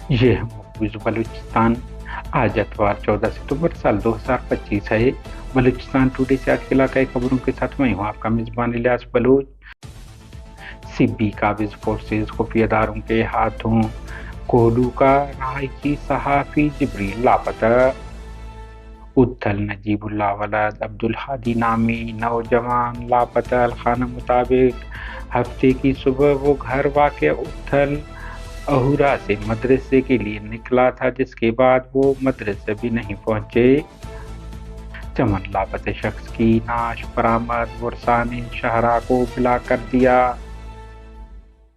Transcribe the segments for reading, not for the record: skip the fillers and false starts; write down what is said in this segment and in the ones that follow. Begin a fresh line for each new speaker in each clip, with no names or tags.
ये है मकबूज बलूचिस्तान। आज अतवार 14 सितंबर साल 2025 है। बलूचिस्तान टुडे से आज के इलाकाई खबरों के साथ मैं हूँ आपका मेजबान इलियास बलूच। सिब्बी काबिज फोर्सेज खुफिया इदारों के हाथों कोहलू का रहायशी सहाफी जिब्रील लापता। उद्दल नजीबुल्लाह वलद अब्दुल हादी नामी नौजवान लापता। अलखाना मुताबिक हफ्ते की सुबह वो घर वाक़ उद्दल अहुरा से मदरसे के लिए निकला था, जिसके बाद वो मदरसे भी नहीं पहुंचे। चमन लापता शख्स की नाश बरामद, वर्षाने शहरा को बिला कर दिया।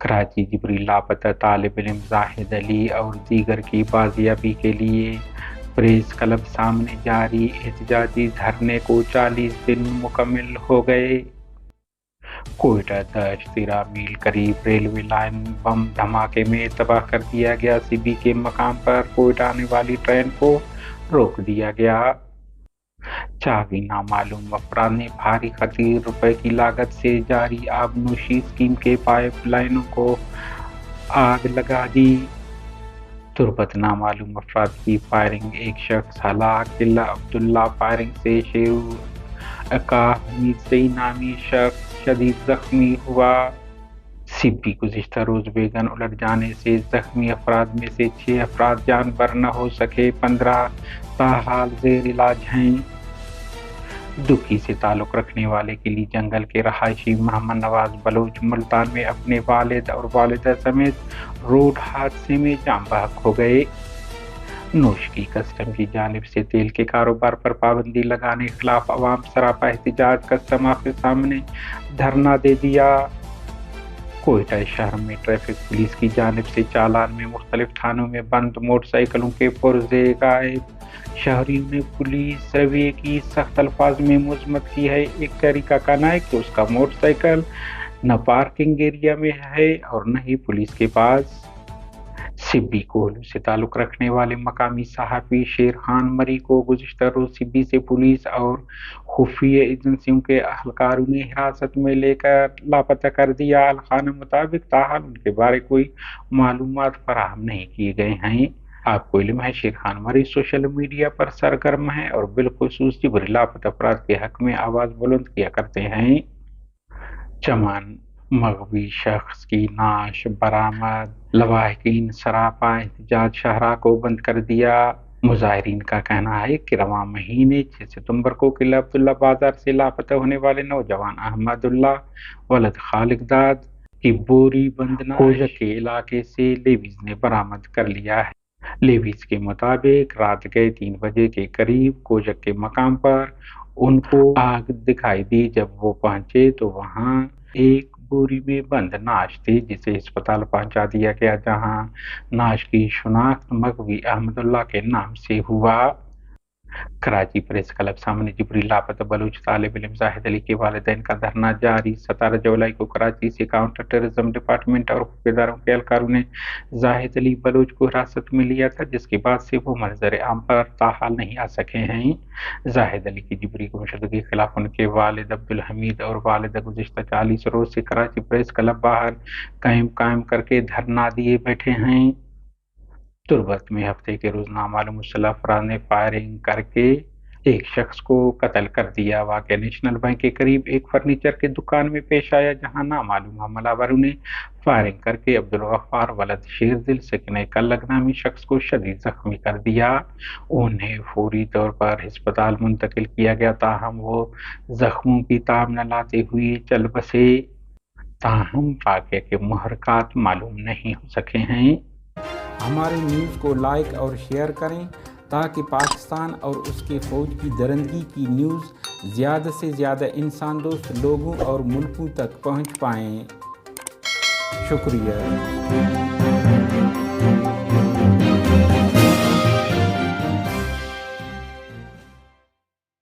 कराची जिब्रील लापता तालिब इल्म जाहिद अली और दीगर की बाजियाबी के लिए प्रेस क्लब सामने जारी एहतजाजी धरने को 40 दिन मुकम्मल हो गए। कोयटा 10-13 मील करीब रेलवे लाइन बम धमाके में तबाह कर दिया गया। सिबी के मकाम पर कोयटा आने वाली ट्रेन को रोक दिया गया। चावी नामालूम अफराद ने भारी खतीर रुपए की लागत से जारी आबनोशी स्कीम के पाइप लाइनों को आग लगा दी। तुरबत नामालूम अफराद की फायरिंग, एक शख्स हलाक, किला अब्दुल्ला फायरिंग से शेरू अका हमीद सई नामी शख्स शदीद जख्मी हुआ। सिब्बी गुज़िश्ता रोज बेगन उलट जाने से जख्मी अफराद में से 6 अफराद जान बर न हो सके, 15 ताहाल जेर इलाज हैं। दुखी से ताल्लुक़ रखने वाले के लिए जंगल के रहायशी मोहम्मद नवाज बलोच मुल्तान में अपने वालिद और वालिदा समेत रोड हादसे में जान बहक हो गए। नोश की कस्टम की जानिब से तेल के कारोबार पर पाबंदी लगाने के खिलाफ अवाम सरापा एहतजाज, कस्टम ऑफिस सामने धरना दे दिया। कोयटा शहर में ट्रैफिक पुलिस की जानिब से चालान में मुख्तलिफ थानों में बंद मोटरसाइकिलों के पुर्जे गायब। शहरियों ने पुलिस रवैये की सख्त अल्फाज में मजम्मत की है। एक शहरी का कहना है कि उसका मोटरसाइकिल न पार्किंग एरिया में है और न ही पुलिस के पास। सिब्बी कोहलू से ताल्लुक़ रखने वाले मकामी सहाफ़ी शेर खान मरी को गुज़िश्ता रोज सिब्बी से पुलिस और खुफिया एजेंसियों के अहलकारों ने हिरासत में लेकर लापता कर दिया। अलखाना मुताबिक ताहाल उनके बारे कोई मालूमात फराहम नहीं किए गए हैं। आपको इल्म है शेर खान मरी सोशल मीडिया पर सरगर्म है और बिलखुसूस जिब्रील लापता अफराद के हक में आवाज़ बुलंद किया करते हैं। चमन मगवी शख्स की नाश बरामद, लवाहिकीन सरापा एहतजाज शहरा को बंद कर दिया। मुजाहिरीन का कहना है कि रवां महीने 6 सितंबर को किला अब्दुल्ला बाजार से लापता होने वाले नौजवान अहमदुल्ला वलद खालिकदाद की बोरी बंदना कोजक के इलाके से लेवीज ने बरामद कर लिया है। लेवीज के मुताबिक रात के 3 बजे के करीब कोजक के मकाम पर उनको आग दिखाई दी। जब वो पहुंचे तो वहां एक बोरी में बंद नाश थी, जिसे अस्पताल पहुंचा दिया गया, जहां नाश की शिनाख्त मगवी अहमदुल्ला के नाम से हुआ। कराची प्रेस क्लब सामने जिब्रील लापता बलूच तालिब इल्म जाहिद अली के वालिदैन का धरना जारी। 17 जुलाई को कराची से काउंटर टेररिज्म डिपार्टमेंट और खुफिया के एहलकारों ने जाहिद अली बलूच को हिरासत में लिया था, जिसके बाद से वो मंजर आम पर ताहाल नहीं आ सके हैं। जाहिद अली की जिब्री गुमशुदगी के खिलाफ उनके वालिद अब्दुल हमीद और वालिदा गुज़िश्ता 40 रोज से कराची प्रेस क्लब बाहर कायम करके धरना दिए बैठे हैं। तुरबत में हफ्ते के रोज नामालूम मुसल्लह अफराद ने फायरिंग करके एक शख्स को कत्ल कर दिया। वाक़या नेशनल बैंक के करीब एक फर्नीचर की दुकान में पेश आया, जहां नामालूम हमलावरों ने फायरिंग करके अब्दुल गफ्फार वलद शेरदिल सकीना कल्लग नामी शख्स को शदीद जख्मी कर दिया। उन्हें फौरी तौर पर अस्पताल मुंतकिल किया गया, ताहम वो जख्मों की ताब न लाते हुए चल बसे। ताहम वाक़या के मुहर्रिकात मालूम नहीं हो सके हैं।
हमारे न्यूज़ को लाइक और शेयर करें ताकि पाकिस्तान और उसके फ़ौज की दरिंदगी की न्यूज़ ज़्यादा से ज़्यादा इंसान दोस्त लोगों और मुल्कों तक पहुंच पाएँ। शुक्रिया।